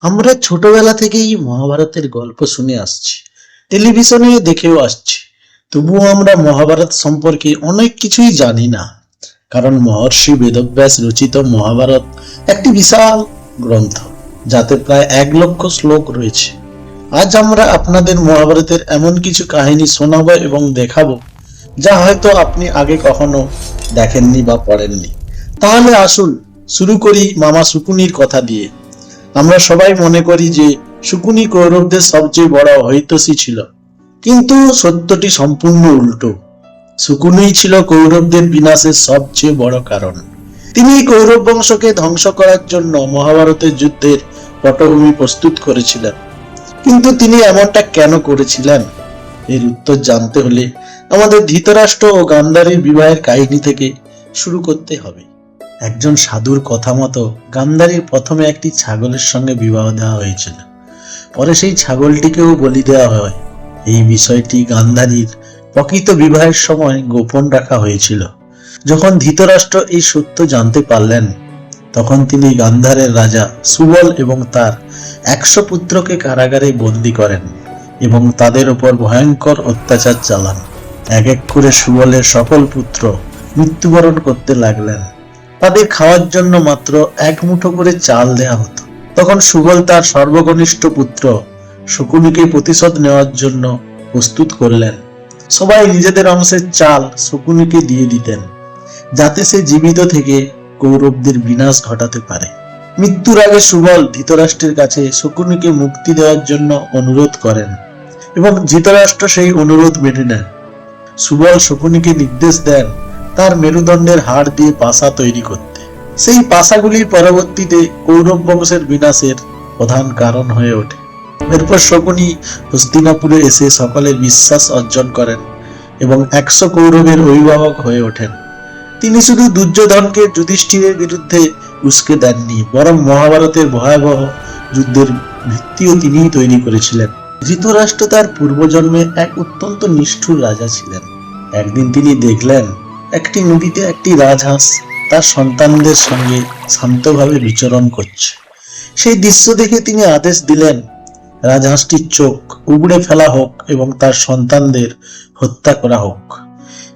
আমরা ছোটবেলা থেকেই মহাভারতের গল্প শুনে আসছি, টেলিভিশনে দেখেও আসছি। তবুও আমরা মহাভারত সম্পর্কে অনেক কিছুই জানি না, কারণ মহর্ষি বেদব্যাস রচিত মহাভারত একটি বিশাল গ্রন্থ, যাতে প্রায় 1,00,000 শ্লোক রয়েছে। আজ আমরা আপনাদের মহাভারতের এমন কিছু কাহিনী শোনাবো এবং দেখাবো, যা হয়তো আপনি আগে কখনো দেখেননি বা পড়েননি। তাহলে আসুন শুরু করি মামা শকুনির কথা দিয়ে। আমরা সবাই মনে করি যে শকুনি কৌরবদের সবচেয়ে বড় হইতোষী ছিল, কিন্তু সত্যটি সম্পূর্ণ উল্টো। শকুনিই ছিল কৌরবদের বিনাশের সবচেয়ে বড় কারণ। তিনি কৌরব বংশকে ধ্বংস করার জন্য মহাভারতের যুদ্ধের পটভূমি প্রস্তুত করেছিলেন। কিন্তু তিনি এমনটা কেন করেছিলেন, এর উত্তর জানতে হলে আমাদের ধৃতরাষ্ট্র ও গান্ধারীর বিবাহের কাহিনী থেকে শুরু করতে হবে। একজন সাধুর কথা মতো গান্ধারীর প্রথমে একটি ছাগলের সঙ্গে বিবাহ দেওয়া হয়েছিল, পরে সেই ছাগলটিকেও বলি দেওয়া হয়। এই বিষয়টি গান্ধারীর প্রকৃত বিবাহের সময় গোপন রাখা হয়েছিল। যখন ধৃতরাষ্ট্র এই সত্য জানতে পারলেন, তখন তিনি গান্ধারের রাজা সুবল এবং তার 100 পুত্রকে কারাগারে বন্দী করেন এবং তাদের উপর ভয়ঙ্কর অত্যাচার চালান। এক এক করে সুবলের সকল পুত্র মৃত্যুবরণ করতে লাগলেন। তাদের খাওয়ার জন্য মাত্র 1 মুঠো করে চাল দেয়া হতো। তখন সুবল তার সর্বকনিষ্ঠ পুত্র শকুনিকে প্রতিশোধ নেওয়ার জন্য প্রস্তুত করলেন। সবাই নিজেদের অংশের চাল শকুনিকে দিয়ে দিতেন, যাতে সে জীবিত থেকে কৌরবদের বিনাশ ঘটাতে পারে। মৃত্যুর আগে সুবল ধৃতরাষ্ট্রের কাছে শকুনিকে মুক্তি দেওয়ার জন্য অনুরোধ করেন এবং ধৃতরাষ্ট্র সেই অনুরোধ মেনে নেন। সুবল শকুনিকে নির্দেশ দেন তার মেরুদণ্ডের হাড় দিয়ে পাশা তৈরি করতে। সেই পাশাগুলি পরবর্তীতে কৌরব বংশের বিনাশের প্রধান কারণ হয়ে ওঠে। এরপর শকুনি হস্তিনাপুরে এসে সকলের বিশ্বাস অর্জন করেন এবং 100 কৌরবের অভিভাবক হয়ে ওঠেন। তিনি শুধু দুর্যোধনকে যুধিষ্ঠিরের বিরুদ্ধে উস্কে দেননি, বরং মহাভারতের ভয়াবহ যুদ্ধের ভিত্তিও তিনিই তৈরি করেছিলেন। ধৃতরাষ্ট্র তার পূর্বজন্মে এক অত্যন্ত নিষ্ঠুর রাজা ছিলেন। একদিন তিনি দেখলেন একটি নদীতে একটি রাজহাঁস তার সন্তানদের সঙ্গে শান্তভাবে বিচরণ করছে। সেই দৃশ্য দেখে তিনি আদেশ দিলেন রাজহাঁসটির চোখ উবড়ে ফেলা হোক এবং তার সন্তানদের হত্যা করা হোক।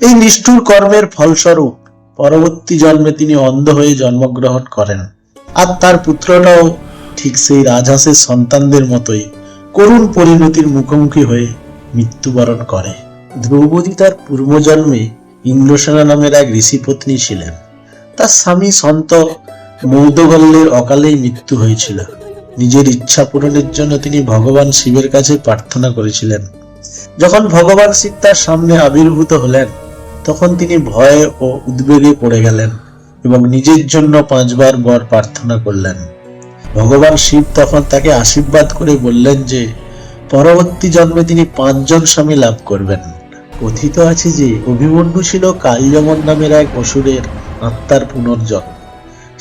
এই নিষ্ঠুর কর্মের ফলস্বরূপ পরবর্তী জন্মে তিনি অন্ধ হয়ে জন্মগ্রহণ করেন, আর তার পুত্রটাও ঠিক সেই রাজহাঁসের সন্তানদের মতোই করুণ পরিণতির মুখোমুখি হয়ে মৃত্যুবরণ করে। দ্রৌপদী তার পূর্বজন্মে ইন্দ্রসেনা নামের এক ঋষিপত্নী ছিলেন। তার স্বামী সন্ত মৌদগল্যের অকালেই মৃত্যু হয়েছিল। নিজের ইচ্ছা পূরণের জন্য তিনি ভগবান শিবের কাছে প্রার্থনা করেছিলেন। যখন ভগবান শিব তার সামনে আবির্ভূত হলেন, তখন তিনি ভয়ে ও উদ্বেগে পড়ে গেলেন এবং নিজের জন্য 5 বার বর প্রার্থনা করলেন। ভগবান শিব তখন তাকে আশীর্বাদ করে বললেন যে পরবর্তী জন্মে তিনি 5 জন স্বামী লাভ করবেন। কথিত আছে যে অভিমন্যু ছিল কালযমন নামের এক অসুরের আত্মার পুনর্জন্ম।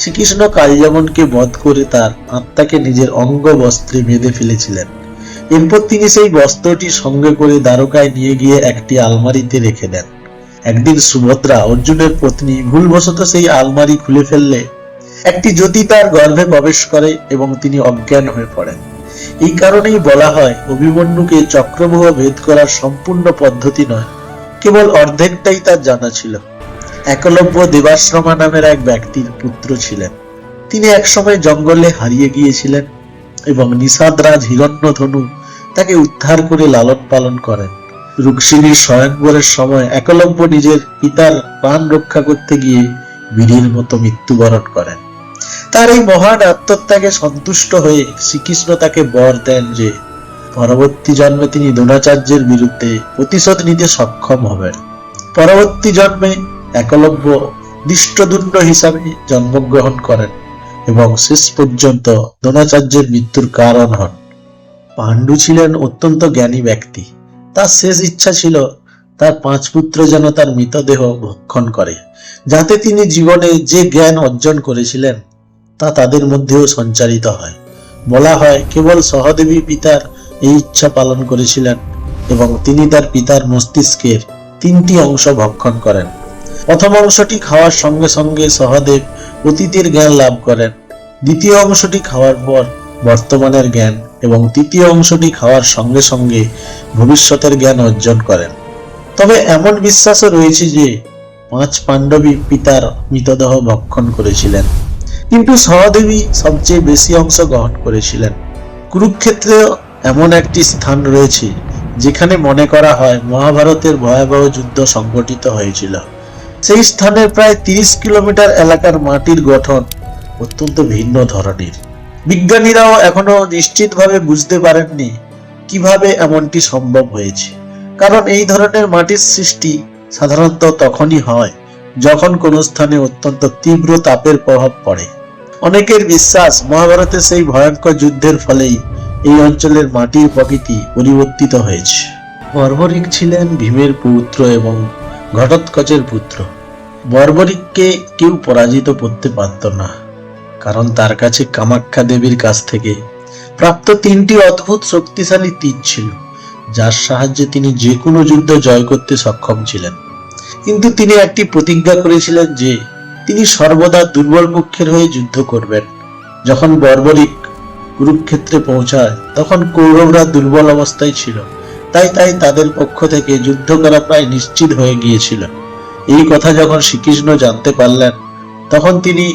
শ্রীকৃষ্ণ কালযমনকে বধ করে তার আত্মাকে নিজের অঙ্গ বস্ত্রে বেঁধে ফেলেছিলেন। এরপর তিনি সেই বস্ত্রটি সঙ্গে করে দ্বারকায় নিয়ে গিয়ে একটি আলমারিতে রেখে দেন। একদিন সুভদ্রা, অর্জুনের পত্নী, ভুলবশত সেই আলমারি খুলে ফেললে একটি জ্যোতি তার গর্ভে প্রবেশ করে এবং তিনি অজ্ঞান হয়ে পড়েন। এই কারণেই বলা হয় অভিমন্যুকে চক্রব্যূহ ভেদ করার সম্পূর্ণ পদ্ধতি নয়, কেবল অর্ধেকটাই তার জানা ছিল। একলব্য দেবাশ্রমা নামের এক ব্যক্তির পুত্র ছিলেন। তিনি একসময় জঙ্গলে হারিয়ে গিয়েছিলেন এবং নিষাদরাজ হিরণ্যধনু তাকে উদ্ধার করে লালন পালন করেন। রুক্মিণীর স্বয়ংবরের সময় একলব্য নিজের পিতার প্রাণ রক্ষা করতে গিয়ে বীরের মতো মৃত্যুবরণ করেন। তার এই মহান আত্মত্যাগে সন্তুষ্ট হয়ে শ্রীকৃষ্ণ তাকে বর দেন যে পরবর্তী জন্মে তিনি দ্রোণাচার্যের বিরুদ্ধে প্রতিশোধ নিতে সক্ষম হবেন। পরবর্তী জন্মে একলব্য দৃষ্টদুম্ন হিসাবে জন্মগ্রহণ করেন এবং শেষ পর্যন্ত দ্রোণাচার্যের মৃত্যুর কারণ হন। পাণ্ডু ছিলেন অত্যন্ত জ্ঞানী ব্যক্তি। তার শেষ ইচ্ছা ছিল তার 5 পুত্র যেন তার মৃতদেহ ভক্ষণ করে, যাতে তিনি জীবনে যে জ্ঞান অর্জন করেছিলেন তা তাদের মধ্যেও সঞ্চারিত হয়। বলা হয় কেবল সহদেবী পিতার এই ইচ্ছা পালন করেছিলেন এবং তিনি তার পিতার মস্তিষ্কের 3টি অংশ ভক্ষণ করেন। প্রথম অংশটি খাওয়ার সঙ্গে সঙ্গে সহদেব অতীতের জ্ঞান লাভ করেন। দ্বিতীয় অংশটি খাওয়ার পর বর্তমানের জ্ঞান এবং তৃতীয় অংশটি খাওয়ার সঙ্গে সঙ্গে ভবিষ্যতের জ্ঞান অর্জন করেন। তবে এমন বিশ্বাসও রয়েছে যে 5 পাণ্ডবী পিতার মৃতদেহ ভক্ষণ করেছিলেন, কিন্তু সহদেবী সবচেয়ে বেশি অংশ গ্রহণ করেছিলেন। কুরুক্ষেত্রে এমন একটি স্থান রয়েছে যেখানে মনে করা হয় মহাভারতের ভয়াবহ যুদ্ধ সংঘটিত হয়েছিল। সেই স্থানের প্রায় 30 কিলোমিটার এলাকার মাটির গঠন অত্যন্ত ভিন্ন ধরনের। বিজ্ঞানীরাও এখনো নিশ্চিতভাবে বুঝতে পারেননি কিভাবে এমনটি সম্ভব হয়েছে, কারণ এই ধরনের মাটির সৃষ্টি সাধারণত তখনই হয় যখন কোনো স্থানে অত্যন্ত তীব্র তাপের প্রভাব পড়ে। অনেকের বিশ্বাস মহাভারতের সেই ভয়ঙ্কর যুদ্ধের ফলেই এই অঞ্চলের মাটির প্রকৃতি পরিবর্তিত হয়েছে। বর্বরিক ছিলেন ভীমের পুত্র এবং ঘটোৎকচের পুত্র। বর্বরিককে কেউ পরাজিত করতে পারত না, কারণ তার কাছে কামাখ্যা দেবীর কাছ থেকে প্রাপ্ত 3টি অদ্ভুত শক্তিশালী তীর ছিল, যার সাহায্যে তিনি যে কোনো যুদ্ধ জয় করতে সক্ষম ছিলেন। কিন্তু তিনি একটি প্রতিজ্ঞা করেছিলেন যে তিনি সর্বদা দুর্বল পক্ষের হয়ে যুদ্ধ করবেন। যখন বর্বরিক কুরুক্ষেত্রে পৌঁছায় তখন কৌরবরা দুর্বল অবস্থায় ছিল, তাই তাদের পক্ষ থেকে যুদ্ধ করা প্রায় নিশ্চিত হয়ে গিয়েছিল। এই কথা যখন শ্রীকৃষ্ণ জানতে পারলেন, তখন তিনি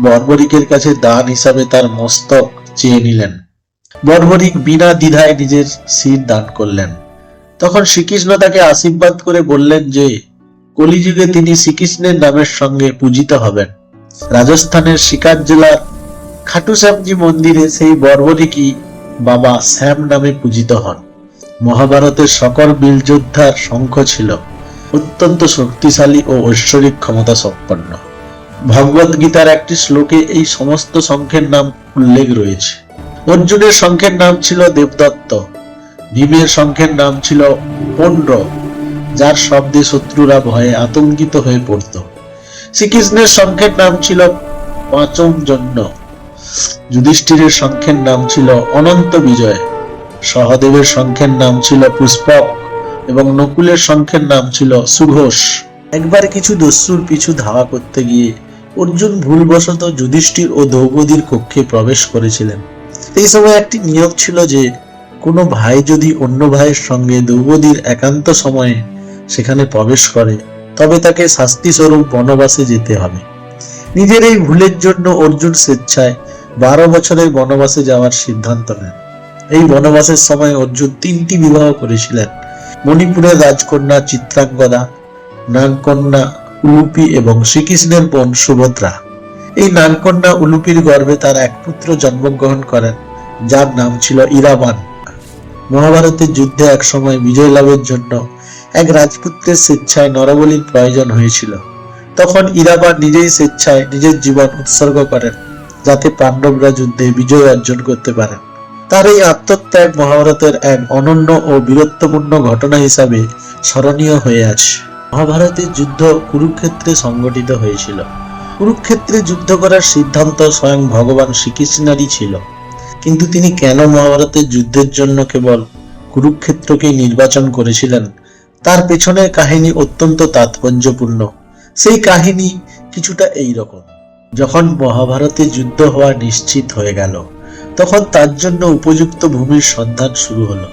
বর্বরিকের কাছে দান হিসাবে তার মস্তক চেয়ে নিলেন। বর্বরিক বিনা দ্বিধায় নিজের শির দান করলেন। তখন শ্রীকৃষ্ণ তাকে আশীর্বাদ করে বললেন যে কলিযুগে তিনি শ্রীকৃষ্ণের নামের সঙ্গে পূজিত হবেন। রাজস্থানের সিকার জেলার খাটু শ্যামজি মন্দিরে সেই বর্বরিকই বাবা শ্যাম নামে পূজিত হন। মহাভারতের সকল বীর যোদ্ধার শঙ্খ ছিল অত্যন্ত শক্তিশালী ও ঐশ্বরিক ক্ষমতা সম্পন্ন। ভগবদ গীতার একটি শ্লোকে এই সমস্ত শঙ্খের নাম উল্লেখ রয়েছে। অর্জুনের শঙ্খের নাম ছিল দেবদত্ত, ভীমের শঙ্খের নাম ছিল পৌণ্ড্র, যার শব্দে শত্রুরা ভয়ে আতঙ্কিত হয়ে পড়ত। শ্রীকৃষ্ণের শঙ্খের নাম ছিল পাঁচমজন্য, যুধিষ্ঠিরের শঙ্খের নাম ছিল অনন্ত বিজয়, সহদেবের শঙ্খের নাম ছিল পুষ্পক এবং নকুলের শঙ্খের নাম ছিল সুঘোষ। একবার কিছু দস্যুর পিছু ধাওয়া করতে গিয়ে অর্জুন ভুলবশত যুধিষ্ঠির ও দ্রৌপদীর কক্ষে প্রবেশ করেছিলেন। এই সময় একটি নিয়ম ছিল যে কোনো ভাই যদি অন্য ভাইয়ের সঙ্গে দ্রৌপদীর একান্ত সময়ে সেখানে প্রবেশ করে তবে তাকে শাস্তি স্বরূপ বনবাসে যেতে হবে। নিজের এই ভুলের জন্য অর্জুন স্বেচ্ছায় 12 বছরের বনবাসে যাওয়ার সিদ্ধান্ত নেন। এই বনবাসের সময় অর্জুন 3টি বিবাহ করেছিলেন: মণিপুরের রাজকন্যা চিত্রাঙ্গদা, নাগকন্যা উলুপি এবং শ্রীকৃষ্ণের বোন সুভদ্রা। এই নাগকন্যা উলুপির গর্ভে তার এক পুত্র জন্মগ্রহণ করেন, যার নাম ছিল ইরাবান। মহাভারতের যুদ্ধে এক সময় বিজয় লাভের জন্য এক রাজপুত্রের স্বেচ্ছায় নরবলির প্রয়োজন হয়েছিল। তখন ইরাবান নিজেই স্বেচ্ছায় নিজের জীবন উৎসর্গ করেন, যাতে পাণ্ডবরা যুদ্ধে বিজয় অর্জন করতে পারেন। তার এই আত্মত্যাগ মহাভারতের এক অনন্য ও বীরত্বপূর্ণ ঘটনা হিসাবে স্মরণীয় হয়ে আছে। মহাভারতের যুদ্ধ কুরুক্ষেত্রে সংঘটিত হয়েছিল। কুরুক্ষেত্রে যুদ্ধ করার সিদ্ধান্ত স্বয়ং ভগবান শ্রীকৃষ্ণেরই ছিল, কিন্তু তিনি কেন মহাভারতের যুদ্ধের জন্য কেবল কুরুক্ষেত্রকে নির্বাচন করেছিলেন তার পেছনের কাহিনী অত্যন্ত তাৎপর্যপূর্ণ। সেই কাহিনী কিছুটা এইরকম: যখন মহাভারতে যুদ্ধ হওয়া নিশ্চিত হয়ে গেল, তখন তার জন্য উপযুক্ত ভূমির সন্ধান শুরু হলো।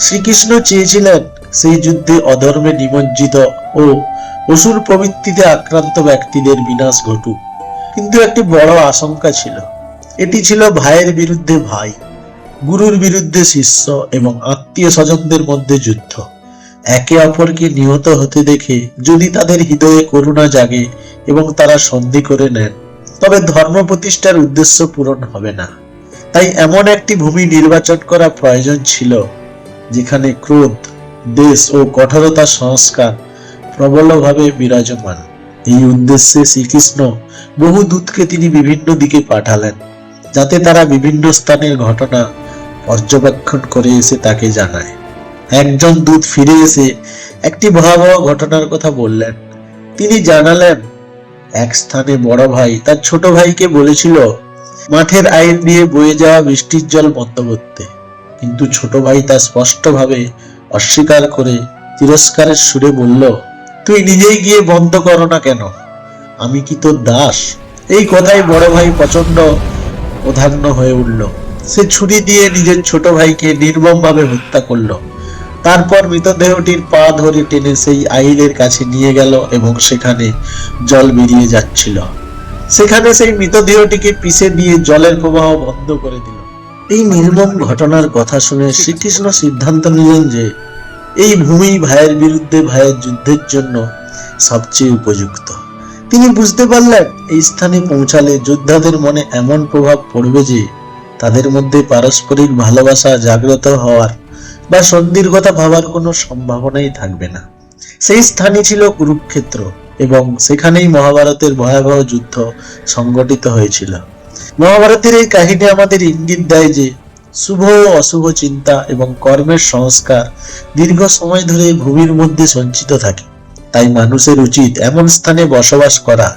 শ্রীকৃষ্ণ চেয়েছিলেন সেই যুদ্ধে অধর্মে নিমজ্জিত ও অসুর প্রবৃত্তিতে আক্রান্ত ব্যক্তিদের বিনাশ ঘটুক, কিন্তু একটি বড় আশঙ্কা ছিল। এটি ছিল ভাইয়ের বিরুদ্ধে ভাই, গুরুর বিরুদ্ধে শিষ্য এবং আত্মীয় স্বজনদের মধ্যে যুদ্ধ। একে অপরকে নিহত হতে দেখে যদি তাদের হৃদয়ে করুণা জাগে এবং তারা সন্ধি করে নেন, তবে ধর্ম প্রতিষ্ঠার উদ্দেশ্য পূরণ হবে না। তাই এমন একটি ভূমি নির্বাচন করা প্রয়োজন ছিল যেখানে ক্রোধ, দেশ ও কঠোরতার সংস্কার প্রবলভাবে বিরাজমান। এই উদ্দেশ্যে শ্রীকৃষ্ণ বহু দূতকে তিনি বিভিন্ন দিকে পাঠালেন, যাতে তারা বিভিন্ন স্থানের ঘটনা পর্যবেক্ষণ করে এসে তাকে জানায়। একজন দূত ফিরে এসে একটি ভয়াবহ ঘটনার কথা বললেন। তিনি জানালেন, এক স্থানে বড় ভাই তার ছোট ভাইকে বলেছিল মাঠের আইন দিয়ে বয়ে যাওয়া বৃষ্টির জল বন্ধ করতে, কিন্তু ছোট ভাই তা স্পষ্টভাবে অস্বীকার করে তিরস্কারের সুরে বলল, তুই নিজেই গিয়ে বন্ধ করো না কেন? আমি কি তোর দাস? এই কথায় বড় ভাই প্রচন্ড প্রধান্য হয়ে উঠল সে ছুরি দিয়ে নিজের ছোট ভাইকে নির্মমভাবে হত্যা করলো। তারপর মৃতদেহটির পা ধরে টেনে সেই আইলের কাছে নিয়ে গেল এবং সেখানে জল বেরিয়ে যাচ্ছিল। সেখানে সেই মৃতদেহটিকে পিষে দিয়ে জলের প্রবাহ বন্ধ করে দিল। এই নির্মম ঘটনার কথা শুনে শ্রীকৃষ্ণ সিদ্ধান্ত নিলেন যে এই ভূমি ভাইয়ের বিরুদ্ধে ভাইয়ের যুদ্ধের জন্য সবচেয়ে উপযুক্ত। তিনি বুঝতে পারলেন এই স্থানে পৌঁছালে যোদ্ধাদের মনে এমন প্রভাব পড়বে যে তাদের মধ্যে পারস্পরিক ভালোবাসা জাগ্রত হওয়ার বা সন্ধির কথা ভাবার কোনো সম্ভাবনাই থাকবে না। সেই স্থানই ছিল কুরুক্ষেত্র এবং সেখানেই মহাভারতের ভয়াবহ যুদ্ধ সংগঠিত হয়েছিল। মহাভারতের এই কাহিনী আমাদের ইঙ্গিত দেয় যে শুভ ও অশুভ চিন্তা এবং কর্মের সংস্কার দীর্ঘ সময় ধরে ভূমির মধ্যে সঞ্চিত থাকে। তাই মানুষের উচিত এমন স্থানে বসবাস করা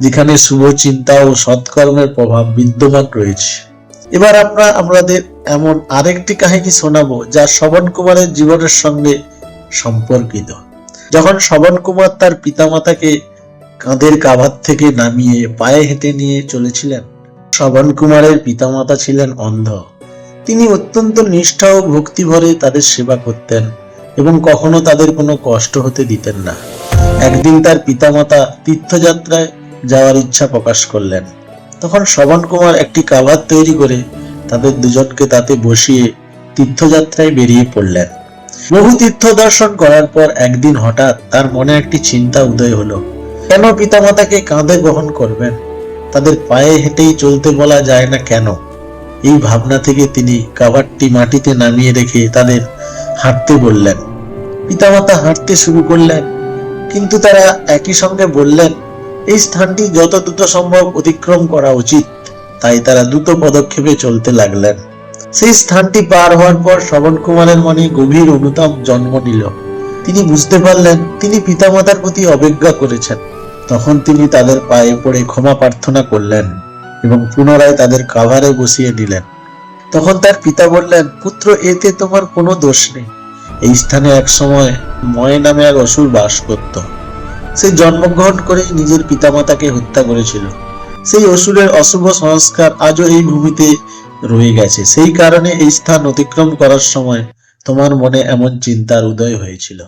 যেখানে শুভ চিন্তা ও সৎকর্মের প্রভাব বিদ্যমান রয়েছে। এবার আমরা আমাদের এমন আরেকটি কাহিনী শোনাবো যা শ্রবণ কুমারের জীবনের সঙ্গে সম্পর্কিত। যখন শ্রবণ কুমার তার পিতামাতাকে কাঁধের কাভার থেকে নামিয়ে পায়ে হেঁটে নিয়ে চলেছিলেন, শ্রবণ কুমারের পিতামাতা ছিলেন অন্ধ। তিনি অত্যন্ত নিষ্ঠা ও ভক্তি ভরে তাদের সেবা করতেন এবং কখনো তাদের কোনো কষ্ট হতে দিতেন না। একদিন তার পিতামাতা তীর্থযাত্রায় যাওয়ার ইচ্ছা প্রকাশ করলেন। তখন শ্রবণ কুমার একটি কাভার তৈরি করে তাদের দুজনকে তাতে বসিয়ে তীর্থযাত্রায় বেরিয়ে পড়লেন। বহু তীর্থ দর্শন করার পর একদিন হঠাৎ তার মনে একটি চিন্তা উদয় হলো, কেন পিতামাতাকে কাঁধে বহন করবেন? তাদের পায়ে হেঁটেই চলতে বলা যায় না কেন? এই ভাবনা থেকে তিনি কাভারটি মাটিতে নামিয়ে রেখে তাদের হাঁটতে বললেন। পিতামাতা হাঁটতে শুরু করলেন, কিন্তু তারা একই সঙ্গে বললেন এই স্থানটি যত দ্রুত সম্ভব অতিক্রম করা উচিত। তাই তারা দ্রুত পদক্ষেপে চলতে লাগলেন। সেই স্থানটি পার হওয়ার পর শ্রবণ কুমারের মনে গভীর অনুতাপ জন্ম নিল। তিনি বুঝতে পারলেন তিনি পিতামাতার প্রতি অবজ্ঞা করেছেন। তখন তিনি তাদের পায়ে পড়ে ক্ষমা প্রার্থনা করলেন এবং পুনরায় তাদের কাভারে বসিয়ে দিলেন। তখন তার পিতা বললেন, পুত্র, এতে তোমার কোনো দোষ নেই। এই স্থানে এক সময় ময় নামে এক অসুর বাস করত। সে জন্মগ্রহণ করেই নিজের পিতামাতাকে হত্যা করেছিল। সেই অসুরের অশুভ সংস্কার আজও এই ভূমিতে রয়ে গেছে। সেই কারণে এই স্থান অতিক্রম করার সময় তোমার মনে এমন চিন্তার উদয় হয়েছিল।